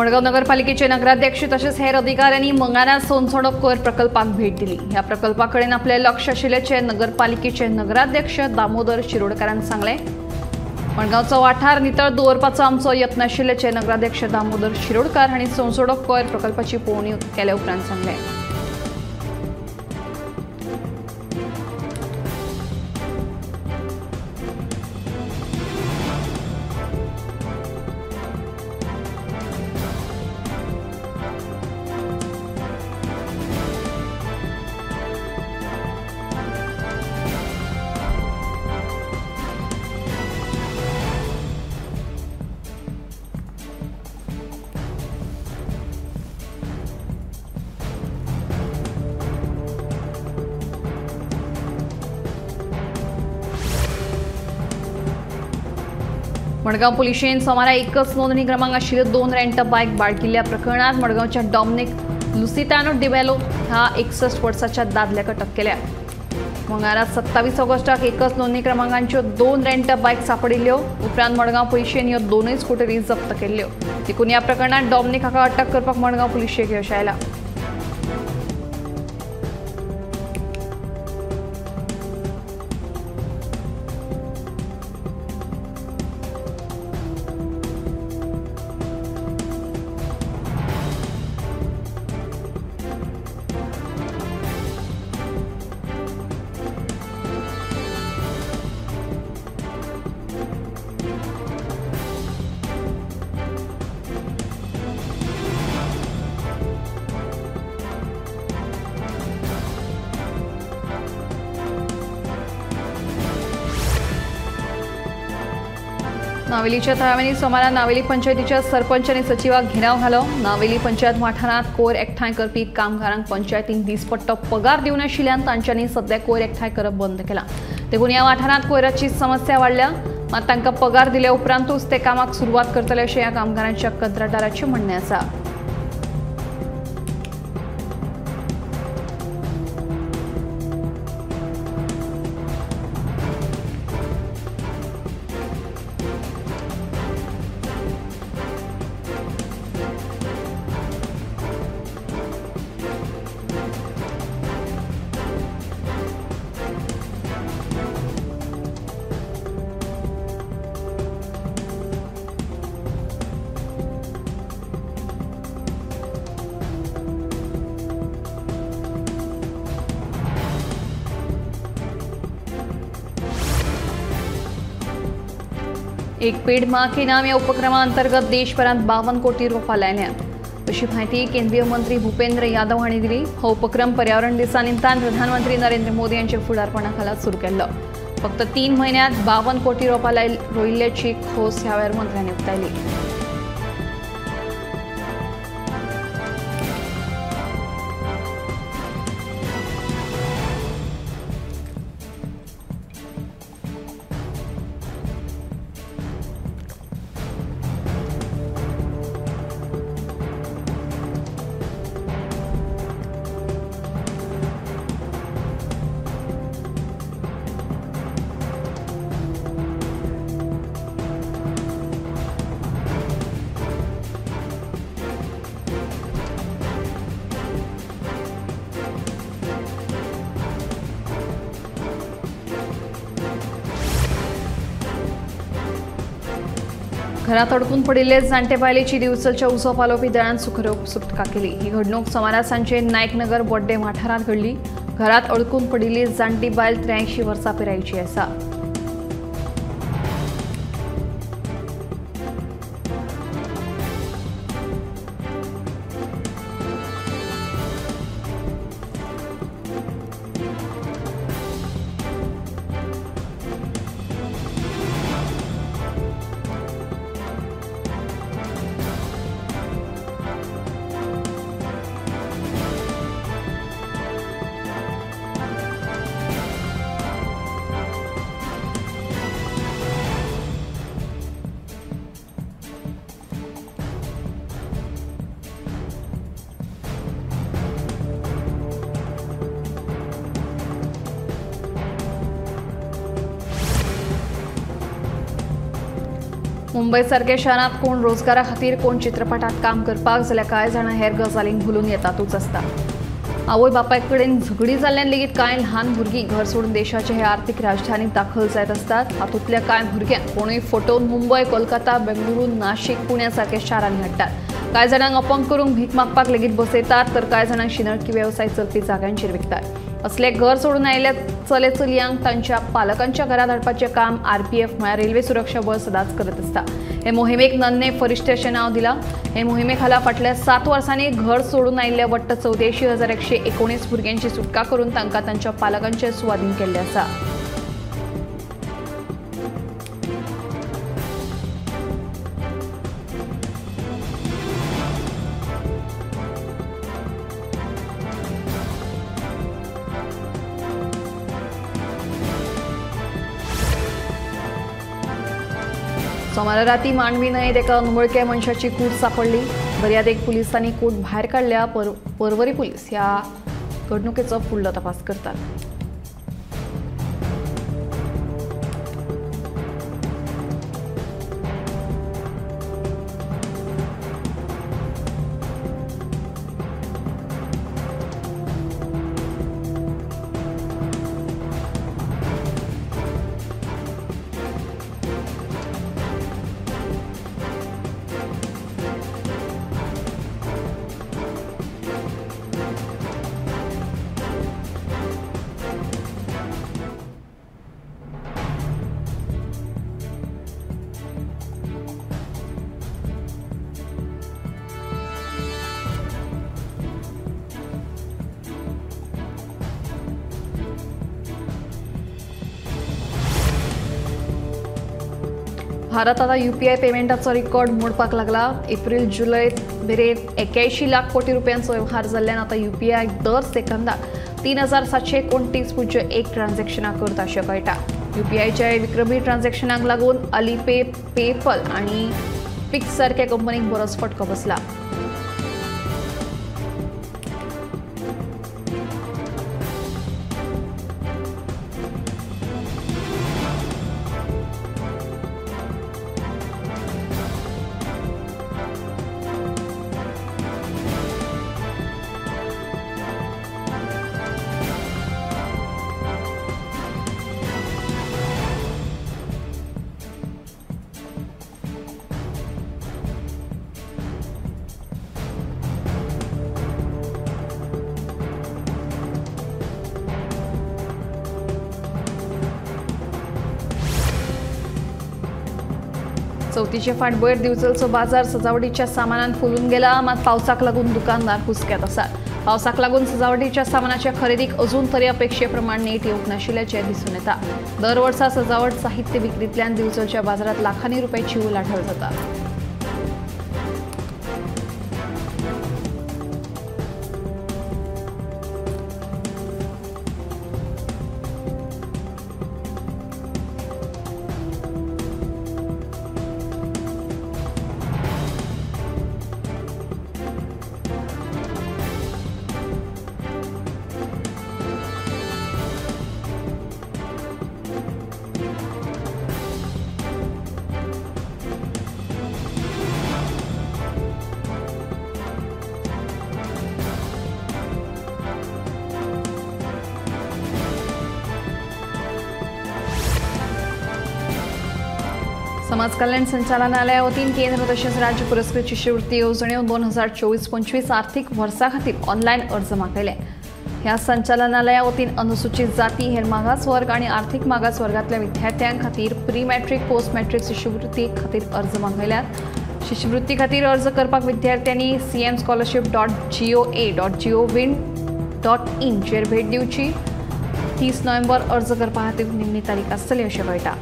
मडगाव नगरपालिकेचे नगराध्यक्ष तसेच हेर अधिकाऱ्यांनी मंगळार सोनसडक कोयर प्रकल्पाक भेट दिली। या प्रकल्पाकडे आपले लक्ष आशिल्ल्याचे नगरपालिकेचे नगराध्यक्ष दामोदर शिरोडकारान सांगले। मडगावचो वाठार नितळ दवरपाचो आमचो यत्न आशिल्ल्याचे नगराध्यक्ष दामोदर शिरोडकार हांणी सोनसडक कोयर प्रकल्पाची पळोवणी केल्या उपरांत सांगले। मडगाव पुलिशेन सोमारा एकच नोंदणी क्रमांक आशिल्ल्यो 2 रेंट बायक बाळगिल्ल्या प्रकरणात मडगावच्या डॉमिनिक लुसितानो डिबेलो ह्या 61 वर्साच्या दादल्याक अटक केल्या। मंगळार 27 ऑगस्टाक एकच नोंदणी क्रमांकाच्यो 2 रेंट बायक सापडिल्ल्यो उपरांत मडगाव पुलिशेन ह्यो दोनूय स्कूटरी जप्त केल्ल्यो। देखून ह्या प्रकरणात डॉमिनिक हाका अटक करपाक मडगाव पुलिशेक यश आयला। नावेलीच्या थळाव्यांनी सोमारा नावेली पंचायतीच्या सरपंच आणि सचिवाक घेराव घालो। नावेली पंचायत वाठारांत कोयर एकठांय करपी कामगारांक पंचायतीन दिसपट्टो पगार दिवं नाशिल्ल्यान तांच्यांनी सध्या कोयर एकठांय करप बंद केला। देखून ह्या वाठारांत कोयराची समस्या वाडल्या, मात तांकां पगार दिल्या उपरांतूच ते कामाक सुरवात करतले अशें ह्या कामगारांच्या कंत्राटदाराचें म्हणणें आसा। एक पेड़ मां के नाम या उपक्रमांतर्गत देशभरात 52 कोटी रुपया लायल्यात अशी माहिती केंद्रीय मंत्री भूपेंद्र यादव हांणी दिली। हो उपक्रम पर्यावरण दिसा निमतान प्रधानमंत्री नरेंद्र मोदी यांच्या फुडारपणाखाला सुरू केल्लो। फक्त 3 महिन्यांत 52 कोटी रुपया रोयिल्ल्याची खोस ह्या वेळार मंत्र्यांनी उक्तायली। घरात अडकून पडिल्ले जाणटे बायलेची दिवचलच्या उसो पालोवपी दळान सुटका केली। ही घडणूक सोमारा सांजे नायकनगर बोड्डे वाठारांत घडली। घरात अडकून पडिल्ली जाणटी बायल 83 वर्सां पिरायेची आसा। मुंबईसारख्या शारात कोण रोजगारा खातीर कोण चित्रपटात काम करपाक जाल्यार कांय जाणां हेर गजालींक भुलून येतातूच आसता। आवय बापाय कडेन झगडी जाल्ल्यान लेगीत कांय ल्हान भुरगीं घर सोडून देशाचे हे आर्थीक राजधानीत दाखल जायत असतात। हातूंतल्या कांय भुरग्यांक कोणूय फटोवन मुंबय, कोलकाता, बेंगळुरू, नाशिक, पुण्यासारख्या शारांनी हाडटात। कांय जाणांक अपंग करूंक भीक मागपाक लेगीत बसयतात, तर कांय जाणांक शिनळकी वेवसाय चलपी जाग्यांचेर विकतात। असले घर सोडून आयिल्ल्या चले चलयांक तांच्या पालकांच्या घरात हाडपाचें काम आरपीएफ म्हळ्यार रेल्वे सुरक्षा बळ सदांच करत आसता। हे मोहिमेक नन्हे फरिश्ते अशें नांव दिलां। हे मोहिमे खाला फाटल्या 7 वर्सांनी घर सोडून आयिल्ल्या वट्ट 84,119 भुरग्यांची सुटका करून तांकां तांच्या पालकांचे सुवाधीन केल्ले आसा। सोमारा राती मांडवी न्हंयेत एका अनवळख्या मनशाची कूड सापडली। दर्यादेग पुलिसांनी कूड भायर काडल्या। पर्वरी पुलीस ह्या घडणुकेचो फुडलो तपास करतात। भारत आता यूपीआय पेमेंटाचो रिकॉर्ड मोडपाक लागला। एप्रिल-जुलय मेरेन 81 लाख कोटी रुपयांचो वेव्हार जाल्ल्यान आता यूपीआय दर सेकंदाक 3729.1 ट्रान्झॅक्शनां करता अशें कळटा। यूपीआयच्या विक्रमी ट्रान्झॅक्शनांक लागून अलीपे, पेपल आनी पिक्स सारख्या कंपनीक बरोच फटको बसला। चवथीचे फाटभुंयेर दिवचलचो बाजार सजावटीच्या सामानान फुलून गेला। मात पावसाक लागून दुकानदार हुसक्यात आसात। पावसाक लागून सजावटीच्या सामानाच्या खरेदीक अजून तरी अपेक्षे प्रमाण नेट येवंक नाशिल्ल्याचें दिसून येता। दर वर्सा सजावट साहित्य विक्रींतल्यान दिवचलच्या बाजारात लाखांनी रुपयांची उलाढाल जाता। समाज कल्याण संचालनालया वतीन केंद्र तशेंच राज्य पुरस्कृत शिश्यवृत्ती येवजण्यो 2024-25 आर्थीक वर्सा खातीर ऑनलायन अर्ज मागयले। ह्या संचालनालया वतीन अनुसूचित जाती, हेर मागास वर्ग आनी आर्थीक मागास वर्गातल्या विद्यार्थ्यांक खातीर प्री मॅट्रिक, पोस्ट मॅट्रिक शिश्यवृत्ती खातीर अर्ज मागयल्यात। शिश्यवृत्ती खातीर अर्ज करपाक विद्यार्थ्यांनी cmscholarship.gov.in चेर भेट दिवची। 30 नोव्हेंबर अर्ज करपा खातीर निमणी तारीख आसतली अशें कळटा।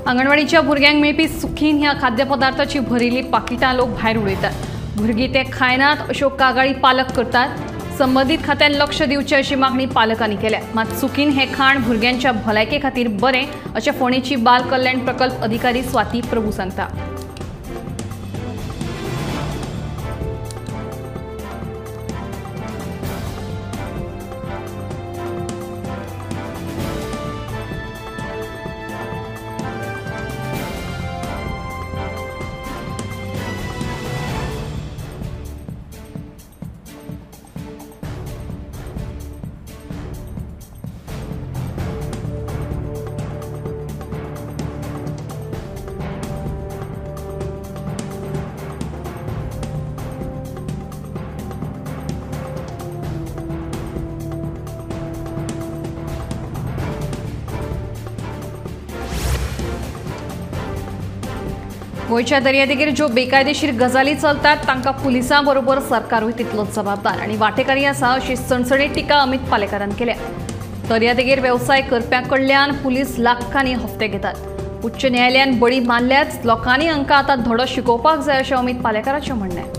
अंगणवाडीच्या भुरग्यांक मेळपी सुखीन ह्या खाद्यपदार्थाची भरिल्ली पाकिटां लोक भायर उडयतात. भुरगीं ते खायनात अश्यो कागाळी पालक करतात. संबंधीत खात्यान लक्ष दिवचे अशी मागणी पालकांनी केल्या. मात सुखीन हे खाण भुरग्यांच्या भलायके खातीर बरें अशें फोंडेची बाल कल्याण प्रकल्प अधिकारी स्वाती प्रभू सांगता. गोयच्या दर्यादेगेर ज्यो बेकायदेशीर गजाली चलतात तांकां पुलिसां बरोबर सरकारूय तितलोच जबाबदार आनी वांटेकारी आसा अशी सणसणीत टिका अमित पालेकारान केल्या. दर्यादेगेर वेवसाय करप्यां कडल्यान पुलीस लाखांनी हप्ते घेतात. उच्च न्यायालयान बळी मारल्याच लोकांनी हांकां आतां धडो शिकोवपाक जाय अशें अमित पालेकाराचें म्हणणें.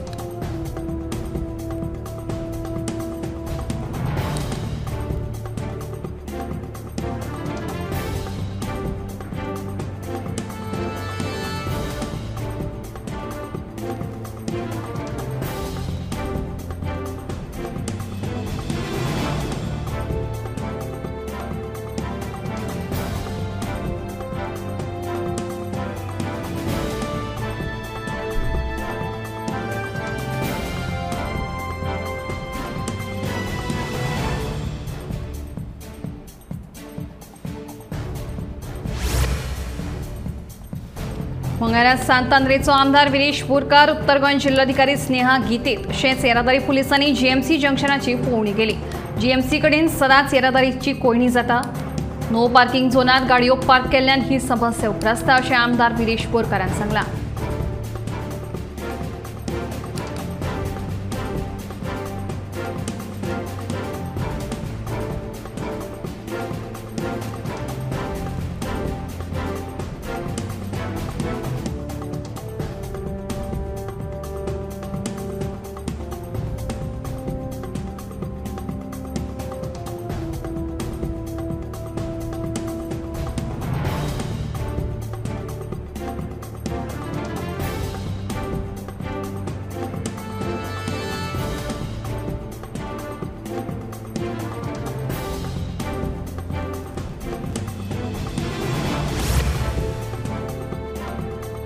मंगळारा सांतांद्रेचो आमदार विरेश बोरकार, उत्तर गोंय जिल्हाधिकारी स्नेहा गीतेत अशेंच येरादारी पुलिसांनी जीएमसी जंक्शनाची पळोवणी केली. जीएमसी कडेन सदांच येरादारीची कोयणी जाता. नो पार्किंग झोनात गाडयो पार्क केल्ल्यान ही समस्या उप्रासता अशें आमदार विरेश बोरकारान सांगलां.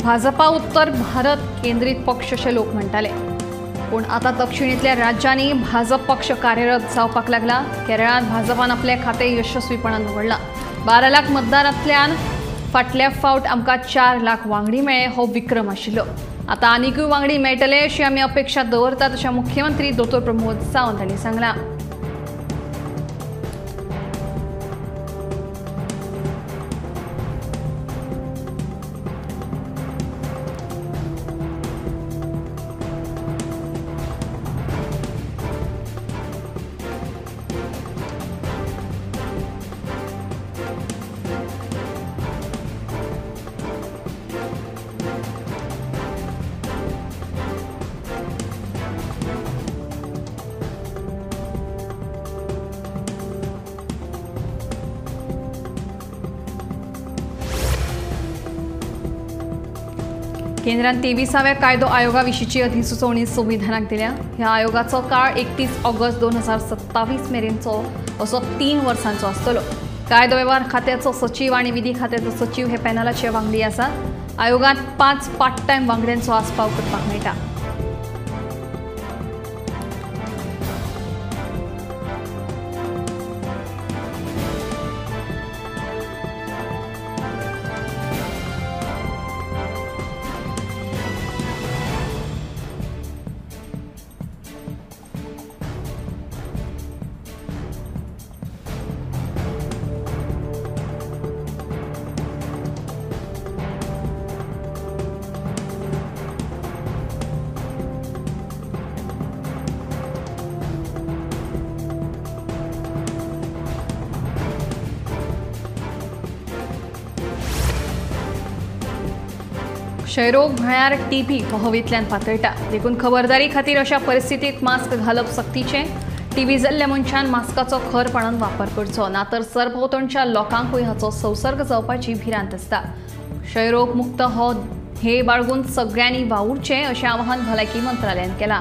भाजपा उत्तर भारत केंद्रीत पक्ष अशें लोक म्हणटाले, पूण आतां दक्षिणेंतल्या राज्यांनी भाजप पक्ष कार्यरत जावपाक लागला. केरळांत भाजपान आपले खातें यशस्वीपणान उगडलां. 12 लाख मतदारांतल्यान फाटल्या फावट आमकां 4 लाख वांगडी मेळ्ळे हो विक्रम आशिल्लो. आतां आनीकूय वांगडी मेळटले अशी आमी अपेक्षा दवरतात अशें मुख्यमंत्री दोतोर प्रमोद सावंत हांणी सांगलां. केंद्रान 23व्या कायदो आयोगा विशींची अधिसुचोवणी संविधानाक दिल्या. ह्या आयोगाचो काळ 31 ऑगस्ट 2027 मेरेनचो असो 3 वर्सांचो आसतलो. कायदो वेव्हार खात्याचो सचिव आनी विधी खात्याचो सचिव हे पॅनलाचे वांगडी आसात. आयोगांत 5 पार्ट टायम वांगड्यांचो आस्पाव करपाक मेळटा. क्षयरोग म्हळ्यार टीबी हो हवेंतल्यान पातळटा. देखून खबरदारी खातीर अशा परिस्थितीत मास्क घालप सक्तीचें. टीबी जाल्ल्या मनशान मास्काचो खरपणान वापर करचो, ना तर सरभोंवतणच्या लोकांकूय हाचो संसर्ग जावपाची भिरांत आसता. क्षयरोग मुक्त हो ध्येय बाळगून सगळ्यांनी वावुरचें अशें आवाहन भलायकी मंत्रालयान केलां.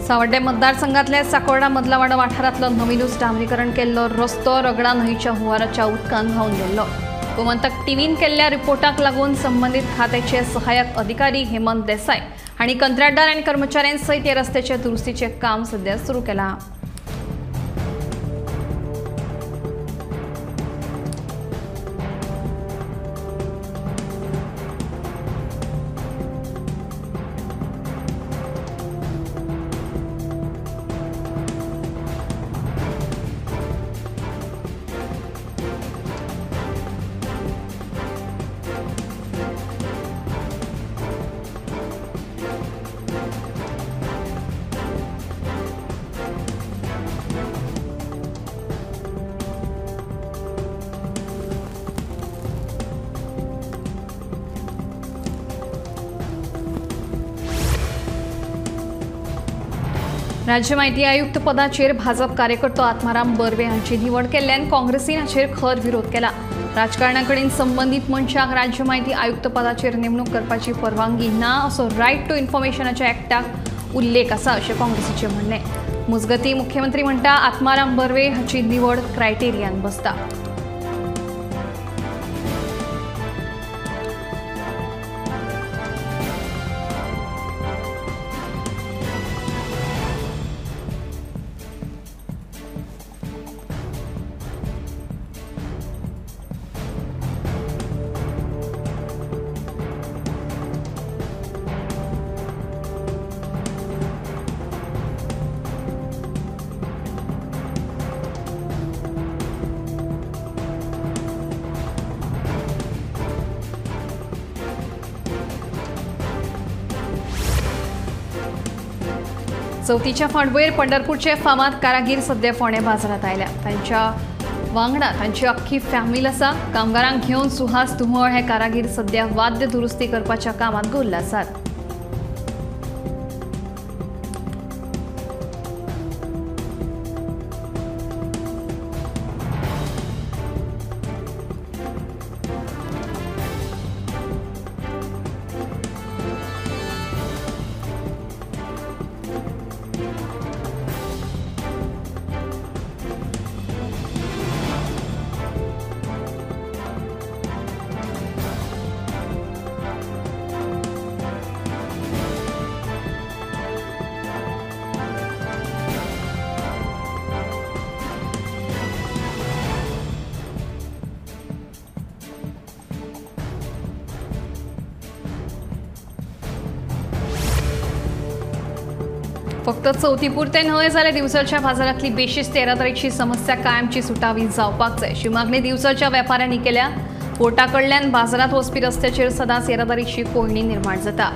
सावड्डे मतदारसंघातल्या साकोर्डा मदलावाडा वाठारांतलो नवीनूच डांबरीकरण केल्लो रस्तो रगडा न्हंयच्या हुंवाराच्या उदकान व्हांवन गेल्लो. गोमंतक टीव्हीन केल्ल्या रिपोर्टाक लागून संबंधीत खात्याचे सहाय्यक अधिकारी हेमंत देसाय हांणी कंत्राटदार आनी कर्मचाऱ्यांसयत ह्या रस्त्याचे दुरुस्तीचें काम सध्या सुरू केलां. राज्य म्हायती आयुक्त पदाचेर भाजप कार्यकर्तो आत्माराम बर्वे हांची निवड केल्ल्यान काँग्रेसीन हाचेर खर विरोध केला. राजकारणाकडेन संबंधित मनशाक राज्य म्हायती आयुक्त पदाचेर नेमणूक करपाची परवानगी ना असो रायट टू इन्फॉर्मेशनाच्या एक्टाक उल्लेख आसा अशें काँग्रेसीचें म्हणणें. मजगतीं मुख्यमंत्री म्हणटा आत्माराम बर्वे हाची निवड क्रायटेरियान बसता. चवथीच्या फांटभुंयेर पंढरपूरचे फामाद कारागीर सध्या फोंडे बाजारात आयल्या. तांच्या वांगडा तांची अख्खी फॅमिली आसा. कामगारांक घेवन सुहास धुमळ हे कारागीर सध्या वाद्य दुरुस्ती करपाच्या कामात गुल्ल आसात. फक्त चवथी पुरते न्हय जाल्यार दिवसाच्या बाजारातली बेशिस्त येरादारीची समस्या कायमची सुटावी जावपाक जाय अशी मागणी दिवसाच्या वेपाऱ्यांनी केल्या. कोर्टा कडल्यान बाजारात वचपी रस्त्याचेर सदांच येरादारीची कोंडणी निर्माण जाता.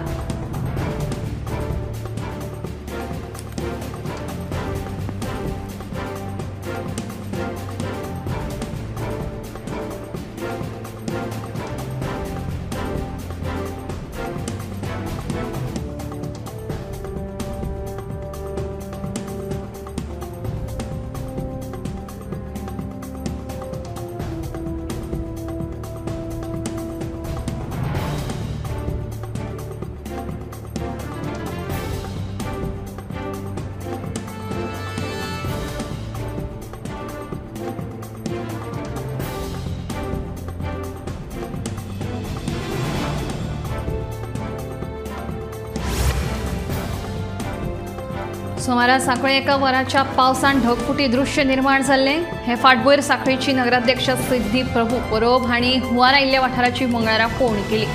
सुमारास सांखळे एका वराच्या पावसान ढगफुटी दृश्य निर्माण जाल्ले। हे फाटभुंयेर सांखळेची नगराध्यक्ष सिद्धी प्रभू परब हांणी हुंवार आयिल्ल्या वाठाराची मंगळारा पळोवणी केली।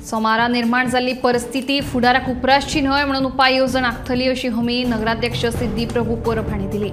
सोमारा निर्माण जाल्ली परिस्थिती फुडाराक उपरासची न्हय म्हणून उपाय येवजण आखतली अशी हमी नगराध्यक्ष सिद्धी प्रभू परब हांणी दिली।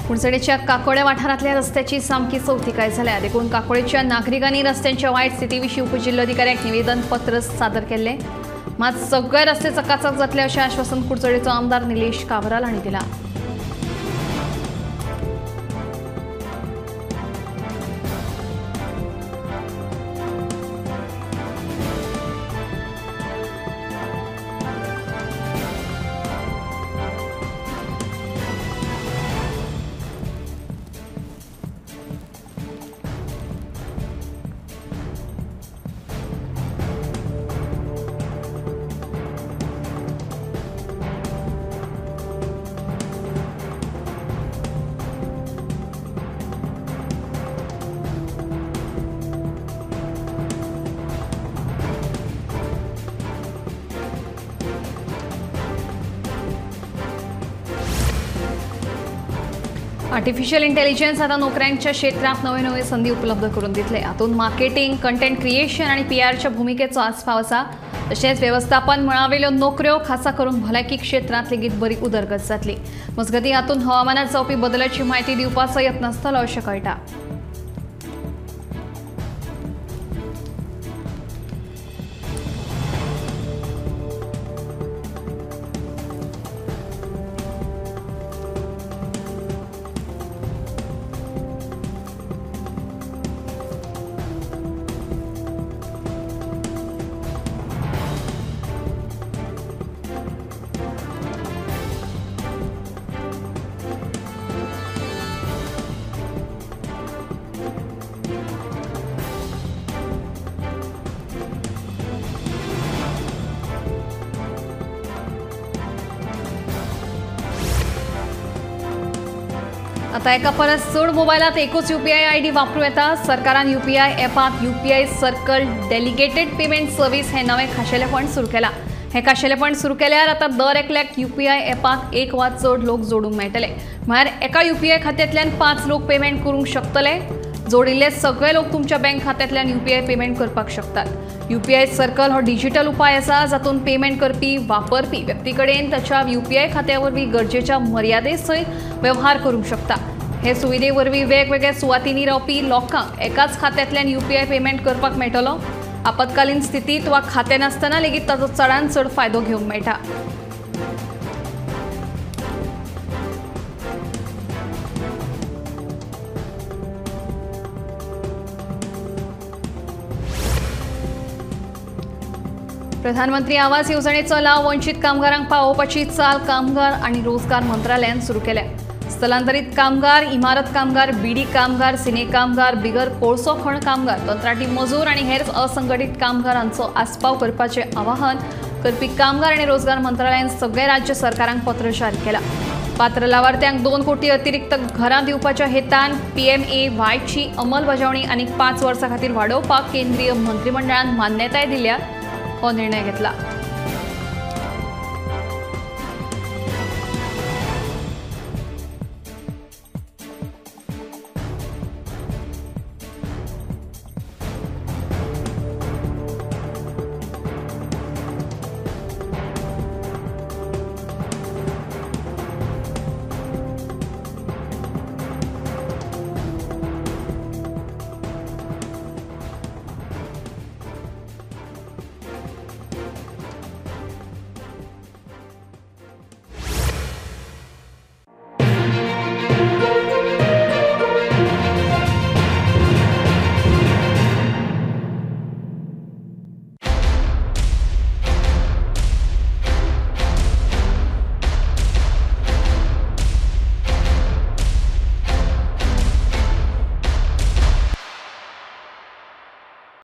कुणचडेच्या काकोळे वाठारांतल्या रस्त्याची सामकी चवथिकाय जाल्या। देखून काकोळेच्या नागरिकांनी रस्त्यांच्या वायट स्थितीविशीं उपजिल्लोधिकाऱ्याक निवेदन पत्र सादर केले। मात सगळे रस्ते चकाचक जातले अशें आश्वासन कुणचडेचो आमदार निलेश काबराल हांणी दिला। आर्टिफिशियल इंटेलिजन्स आता नोकऱ्यांच्या क्षेत्रात नवे नवे संधी उपलब्ध करून दितले। हातूंत मार्केटिंग, कंटेंट क्रिएशन आणि पीआरच्या भूमिकेचो आस्पाव आसा। तशेंच व्यवस्थापन मळावेल्यो नोकऱ्यो खासा करून भलायकी क्षेत्रांत लेगीत बरी उदरगत जातली। मजगतीं हातूंत हवामानात जावपी बदलाची म्हायती दिवपाचो यत्न आसतलो अशें कळटा। आता एका परस चड मोबायलात एकूच यूपीआय आयडी वापरूं येता। सरकारान यूपीआय एपात UPI circle delegated payment service हे नवे खाशेलेपण सुरू केला। हे खाशेलेपण सुरू केल्यार आता दर एकल्याक यूपीआय एपाक एक वा चड लोक जोडूंक मेळटले। म्हळ्यार एका यूपीआय खात्यांतल्यान 5 लोक पेमेंट करूंक शकतले। जोडिल्ले सगळे लोक तुमच्या बँक खात्यांतल्यान यूपीआय पेमेंट करपाक शकतात। यूपीआय सर्कल हो डिजिटल उपाय आसा जातून पेमेंट करपी वापरपी व्यक्ती कडेन ताच्या यूपीआय खात्या वरवीं गरजेच्या मर्यादे सयत वेव्हार करूंक शकता। हे सुविधे वरवीं वेगवेगळ्या सुवातींनी रावपी लोकांक एकाच खात्यांतल्यान यूपीआय पेमेंट करपाक मेळटलो। आपत्कालीन स्थितीत वा खातें नासतना लेगीत ताचो चडांत चड फायदो घेवंक मेळटा। प्रधानमंत्री आवास येवजणेचो लाव वंचित कामगारांक पावोवपाची चाल कामगार आनी रोजगार मंत्रालयान सुरू केल्या। स्थलांतरीत कामगार, इमारत कामगार, बीडी कामगार, सिने कामगार, बिगर कोळसो खण कामगार, कंत्राटी मजूर आणि हेर असंघटीत कामगारांचो आस्पाव करपाचे आवाहन करपी कामगार आणि रोजगार मंत्रालयान सगळे राज्य सरकारांक पत्र जारी केला। पात्र लावार्थ्यांक 2 कोटी अतिरिक्त घरां दिवपाच्या हेतान PMAYची अंमलबजावणी आनीक 5 वर्सां खातीर वाडोवपाक केंद्रीय मंत्रिमंडळान मान्यताय दिल्या हो निर्णय घेतला।